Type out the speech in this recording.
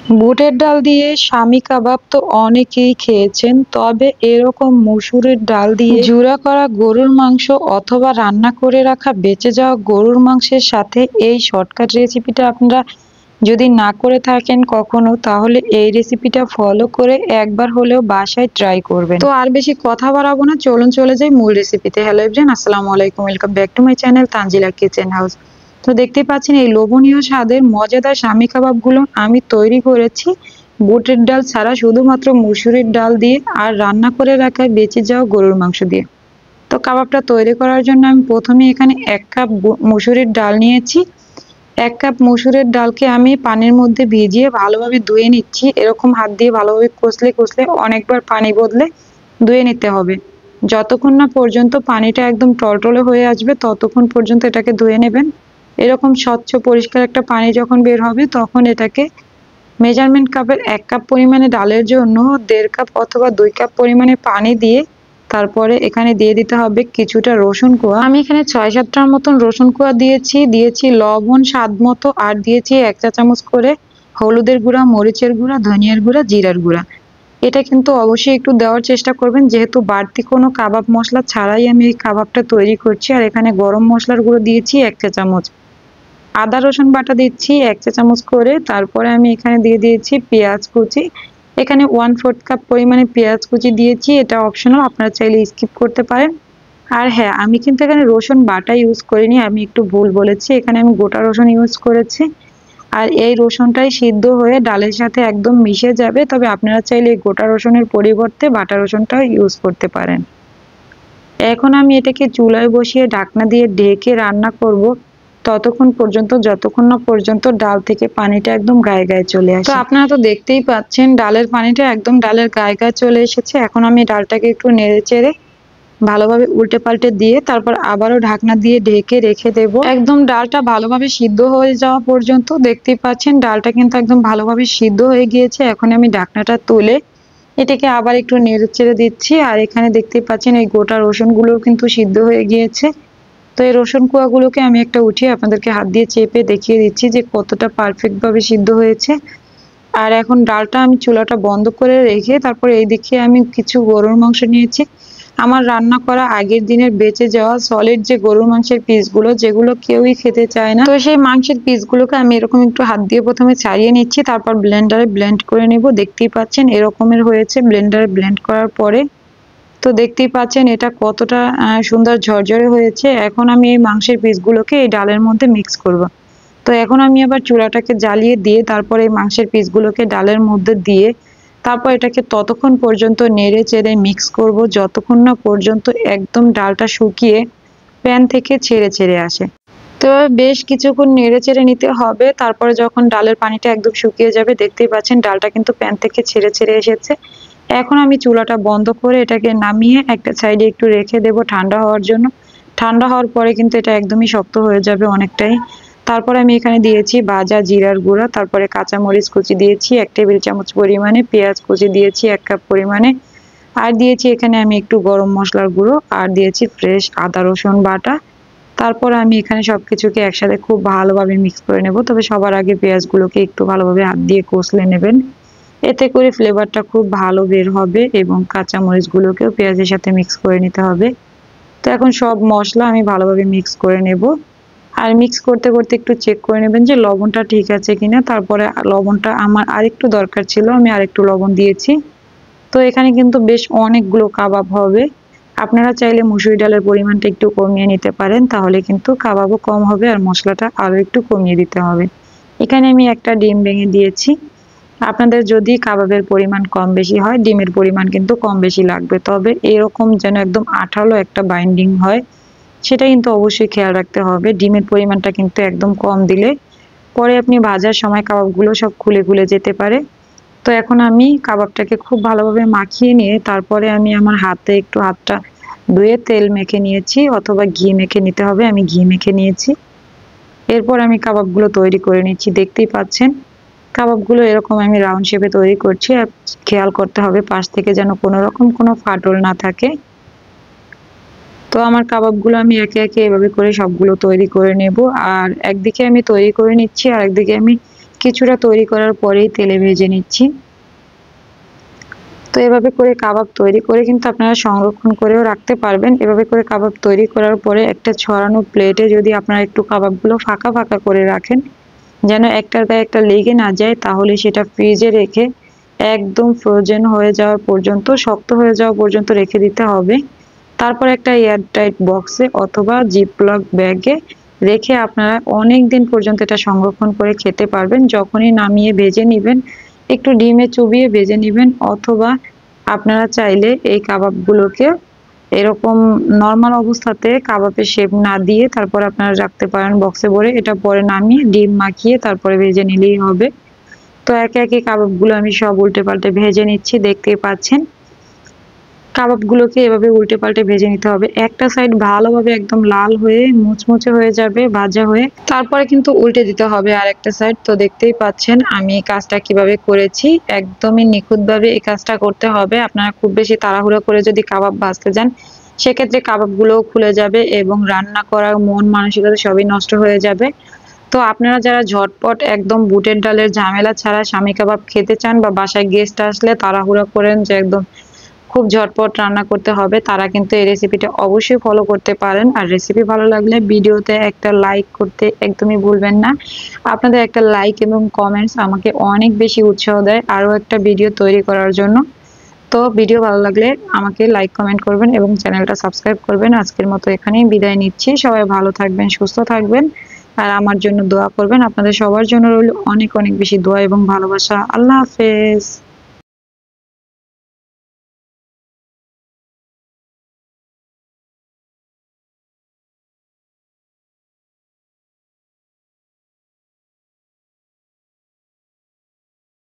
বুটের ডাল দিয়ে স্বামী কাবাব তো অনেকেই খেয়েছেন, তবে এরকম মসুরের ডাল দিয়ে জুড়া করা গরুর মাংস অথবা রান্না করে রাখা বেঁচে যাওয়া গরুর মাংসের সাথে এই শর্টকাট রেসিপিটা আপনারা যদি না করে থাকেন কখনো, তাহলে এই রেসিপিটা ফলো করে একবার হলেও বাসায় ট্রাই করবেন। তো আর বেশি কথা বাড়াবো না, চলুন চলে যাই মূল রেসিপিতে। হ্যালো এভরিওয়ান, আসসালামু আলাইকুম, welcome back to my channel Tanzila kitchen house. তো দেখতেই পাচ্ছেন এই লোভনীয় স্বাদের মজাদার স্বামী কাবাবগুলো আমি তৈরি করেছি বুটের ডাল ছাড়া, শুধুমাত্র মসুরের ডাল দিয়ে আর রান্না করে রাখা বেঁচে যাওয়া গরুর মাংস দিয়ে। তো কাবাবটা তৈরি করার জন্য আমি প্রথমে এখানে 1 কাপ মসুরের ডাল নিয়েছি। 1 কাপ মসুরের ডালকে আমি পানির মধ্যে ভিজিয়ে ভালোভাবে ধুয়ে নিচ্ছি। এরকম হাত দিয়ে ভালোভাবে কষলে কষলে অনেকবার পানি বদলে ধুয়ে নিতে হবে। যতক্ষণ না পর্যন্ত পানিটা একদম টলটলে হয়ে আসবে ততক্ষণ পর্যন্ত এটাকে ধুয়ে নেবেন। এরকম স্বচ্ছ পরিষ্কার একটা পানি যখন বের হবে তখন এটাকে মেজারমেন্ট কাপের 1 কাপ পরিমাণে ডালের জন্য 1.5 কাপ অথবা 2 কাপ পরিমাণে পানি দিয়ে তারপরে এখানে দিয়ে দিতে হবে কিছুটা রসুন কোয়া। আমি এখানে 6-7টার মতন রসুন কোয়া দিয়েছি লবণ স্বাদ মতো, আর দিয়েছি 1 চা চামচ করে হলুদের গুঁড়া, মরিচের গুঁড়া, ধনিয়ার গুঁড়া, জিরার গুঁড়া। এটা কিন্তু অবশ্যই একটু দেওয়ার চেষ্টা করবেন, যেহেতু বাড়তি কোনো কাবাব মশলা ছাড়াই আমি এই কাবাবটা তৈরি করছি। আর এখানে গরম মশলার গুঁড়ো দিয়েছি 1 চা চামচ, আদা রসুন বাটা দিচ্ছি 1 চা চামচ করে। তারপরে আমি এখানে দিয়ে দিয়েছি পেঁয়াজ কুচি। এখানে 1/4 কাপ পরিমাণে পেঁয়াজ কুচি দিয়েছি, এটা অপশনাল, আপনারা চাইলে স্কিপ করতে পারেন। আর হ্যাঁ, আমি কিন্তু এখানে রসুন বাটা ইউজ করিনি, আমি একটু ভুল বলেছি, এখানে আমি গোটা রসুন ইউজ করেছি। আর এই রসুনটাই সিদ্ধ হয়ে ডালের সাথে একদম মিশে যাবে, তবে আপনারা চাইলে গোটা রসুনের পরিবর্তে বাটা রসুনটাও ইউজ করতে পারেন। এখন আমি এটাকে চুলায় বসিয়ে ঢাকনা দিয়ে ঢেকে রান্না করব ততক্ষণ পর্যন্ত যতক্ষণ না পর্যন্ত ডাল থেকে পানিটা একদম গায়ে গায়ে চলে আসে। তো আপনারা তো দেখতেই পাচ্ছেন ডালের পানিটা একদম ডালের গায়ে গায়ে চলে এসেছে। এখন আমি ডালটাকে একটু নেড়ে চেড়ে ভালোভাবে উল্টে পাল্টে দিয়ে তারপর আবারও ঢাকনা দিয়ে ঢেকে রেখে দেব একদম ডালটা ভালোভাবে সিদ্ধ হয়ে যাওয়া পর্যন্ত। দেখতেই পাচ্ছেন ডালটা কিন্তু একদম ভালোভাবে সিদ্ধ হয়ে গিয়েছে। এখন আমি ঢাকনাটা তুলে এটাকে আবার একটু নেড়ে চেড়ে দিচ্ছি। আর এখানে দেখতেই পাচ্ছেন এই গোটা রসুনগুলো কিন্তু সিদ্ধ হয়ে গিয়েছে। তো এই রসুন কোয়াগুলোকে আমি একটা উঠিয়ে আপনাদেরকে হাত দিয়ে চেপে দেখিয়ে দিচ্ছি যে কতটা পারফেক্ট ভাবে সিদ্ধ হয়েছে। আর এখন ডালটা আমি চুলাটা বন্ধ করে রেখে তারপর এইদিকে আমি কিছু গরুর মাংস নিয়েছি। আমার রান্না করা আগের দিনের বেঁচে যাওয়া সলিড যে গরুর মাংসের পিসগুলো, যেগুলো কেউই খেতে চায় না, তো সেই মাংসের পিসগুলোকে আমি এরকম একটু হাত দিয়ে প্রথমে ছাড়িয়ে নিচ্ছি, তারপর ব্লেন্ডারে ব্লেন্ড করে নেব। দেখতেই পাচ্ছেন এরকমের হয়েছে ব্লেন্ডারে ব্লেন্ড করার পরে। তো দেখতেই পাচ্ছেন এটা কতটা সুন্দর ঝরঝরে হয়েছে। এখন আমি এই মাংসের পিসগুলোকে এই ডালের মধ্যে মিক্স করব। তো এখন আমি আবার চুলাটাকে জ্বালিয়ে দিয়ে তারপর এই মাংসের পিসগুলোকে ডালের মধ্যে দিয়ে তারপর এটাকে ততক্ষণ পর্যন্ত নেড়ে চেড়ে মিক্স করব যতক্ষণ না পর্যন্ত একদম ডালটা শুকিয়ে প্যান থেকে ছেড়ে ছেড়ে আসে। তো বেশ কিছুক্ষণ নেড়ে চেড়ে নিতে হবে। তারপরে যখন ডালের পানিটা একদম শুকিয়ে যাবে, দেখতেই পাচ্ছেন ডালটা কিন্তু প্যান থেকে ছেড়ে ছেড়ে এসেছে। এখন আমি চুলাটা বন্ধ করে এটাকে নামিয়ে একটা সাইডে একটু রেখে দেব ঠান্ডা হওয়ার জন্য। ঠান্ডা হওয়ার পরে কিন্তু এটা একদমই শক্ত হয়ে যাবে অনেকটাই। তারপরে আমি এখানে দিয়েছি ভাজা জিরার গুঁড়া, তারপরে কাঁচামরিচ কুচি দিয়েছি 1 টেবিল চামচ পরিমাণে, পেঁয়াজ কুচি দিয়েছি 1 কাপ পরিমাণে, আর দিয়েছি এখানে আমি একটু গরম মশলার গুঁড়ো, আর দিয়েছি ফ্রেশ আদা রসুন বাটা। তারপর আমি এখানে সবকিছুকে একসাথে খুব ভালোভাবে মিক্স করে নেব। তবে সবার আগে পেঁয়াজগুলোকে একটু ভালোভাবে হাত দিয়ে কষলে নেবেন, এতে করে ফ্লেভারটা খুব ভালো বের হবে, এবং কাঁচামরিচগুলোকেও পেঁয়াজের সাথে মিক্স করে নিতে হবে। তো এখন সব মশলা আমি ভালোভাবে মিক্স করে নেব। আর মিক্স করতে করতে একটু চেক করে নেবেন যে লবণটা ঠিক আছে কিনা। তারপরে লবণটা আমার আরেকটু দরকার ছিল, আমি আরেকটু লবণ দিয়েছি। তো এখানে কিন্তু বেশ অনেকগুলো কাবাব হবে, আপনারা চাইলে মুসুরি ডালের পরিমাণটা একটু কমিয়ে নিতে পারেন, তাহলে কিন্তু কাবাবও কম হবে আর মশলাটা আরও একটু কমিয়ে দিতে হবে। এখানে আমি একটা ডিম ভেঙে দিয়েছি। আপনাদের যদি কাবাবের পরিমাণ কম বেশি হয়, ডিমের পরিমাণ কিন্তু কম বেশি লাগবে, তবে এরকম যেন একদম আঠালো একটা বাইন্ডিং হয় সেটা কিন্তু অবশ্যই খেয়াল রাখতে হবে। ডিমের পরিমাণটা কিন্তু একদম কম দিলে পরে আপনি ভাজার সময় কাবাবগুলো সব খুলে খুলে যেতে পারে। তো এখন আমি কাবাবটাকে খুব ভালোভাবে মাখিয়ে নিয়ে তারপরে আমি আমার হাতটা ধুয়ে তেল মেখে নিয়েছি, অথবা ঘি মেখে নিতে হবে, আমি ঘি মেখে নিয়েছি। এরপর আমি কাবাবগুলো তৈরি করে নিচ্ছি। দেখতেই পাচ্ছেন কাবাবগুলো এরকম আমি রাউন্ড শেপে তৈরি করছি, আর খেয়াল করতে হবে পাশ থেকে যেন কোনো রকম কোনো ফাটল না থাকে। তো আমার কাবাবগুলো আমি একে একে এভাবে করে সবগুলো তৈরি করে নেব। আর একদিকে আমি তৈরি করে নিচ্ছি আর একদিকে আমি কিছুটা তৈরি করার পরেই তেলে ভেজে নিচ্ছি। তো এভাবে করে কাবাব তৈরি করে কিন্তু আপনারা সংরক্ষণ করেও রাখতে পারবেন। এভাবে করে কাবাব তৈরি করার পরে একটা ছড়ানো প্লেটে যদি আপনারা একটু কাবাবগুলো ফাঁকা ফাঁকা করে রাখেন, যেন একটার গায়ে একটা লেগে না যায়, তাহলে সেটা ফ্রিজে রেখে একদম ফ্রোজেন হয়ে যাওয়ার পর্যন্ত, শক্ত হয়ে যাওয়া পর্যন্ত রেখে দিতে হবে। তারপর একটা এয়ারটাইট বক্সে অথবা জিপলক ব্যাগে রেখে আপনারা অনেক দিন পর্যন্ত এটা সংরক্ষণ করে খেতে পারবেন। যখনই নামিয়ে ভেজে নেবেন, একটু ডিমে চুবিয়ে ভেজে নেবেন, অথবা আপনারা চাইলে এই কাবাবগুলোকে এরকম নর্মাল অবস্থাতে কাবাবের শেপ না দিয়ে তারপর আপনারা রাখতে পারেন বক্সে ভরে। এটা পরে নামিয়ে ডিম মাখিয়ে তারপরে ভেজে নিলেই হবে। তো একে একে কাবাবগুলো আমি সব উল্টে পাল্টে ভেজে নিচ্ছি, দেখতেই পাচ্ছেন। কাবাবগুলোকে এভাবে উল্টে পাল্টে ভেজে নিতে হবে। একটা সাইড ভালোভাবে একদম লাল হয়ে মুচমুচে হয়ে যাবে ভাজা হয়ে, তারপরে কিন্তু উল্টে দিতে হবে আর একটা সাইড। তো দেখতেই পাচ্ছেন আমি এই কাজটা কিভাবে করেছি, একদমই নিখুঁতভাবে এই কাজটা করতে হবে। আপনারা খুব বেশি তাড়াহুড়ো করে যদি কাবাব ভাজতে যান, সেক্ষেত্রে কাবাবগুলোও খুলে যাবে এবং রান্না করার মন মানসিকতা সবই নষ্ট হয়ে যাবে। তো আপনারা যারা ঝটপট একদম বুটের ডালের ঝামেলা ছাড়া স্বামী কাবাব খেতে চান, বা বাসায় গেস্ট আসলে তাড়াহুড়া করেন যে একদম খুব ঝটপট রান্না করতে হবে, তারা কিন্তু এই রেসিপিটা অবশ্যই ফলো করতে পারেন। আর রেসিপি ভালো লাগলে ভিডিওতে একটা লাইক করতে একদমই ভুলবেন না। আপনাদের একটা লাইক এবং কমেন্টস আমাকে অনেক বেশি উৎসাহ দেয় আরও একটা ভিডিও তৈরি করার জন্য। তো ভিডিও ভালো লাগলে আমাকে লাইক কমেন্ট করবেন এবং চ্যানেলটা সাবস্ক্রাইব করবেন। আজকের মতো এখানেই বিদায় নিচ্ছি। সবাই ভালো থাকবেন, সুস্থ থাকবেন, আর আমার জন্য দোয়া করবেন। আপনাদের সবার জন্য রইল অনেক অনেক বেশি দোয়া এবং ভালোবাসা। আল্লাহ হাফেজ।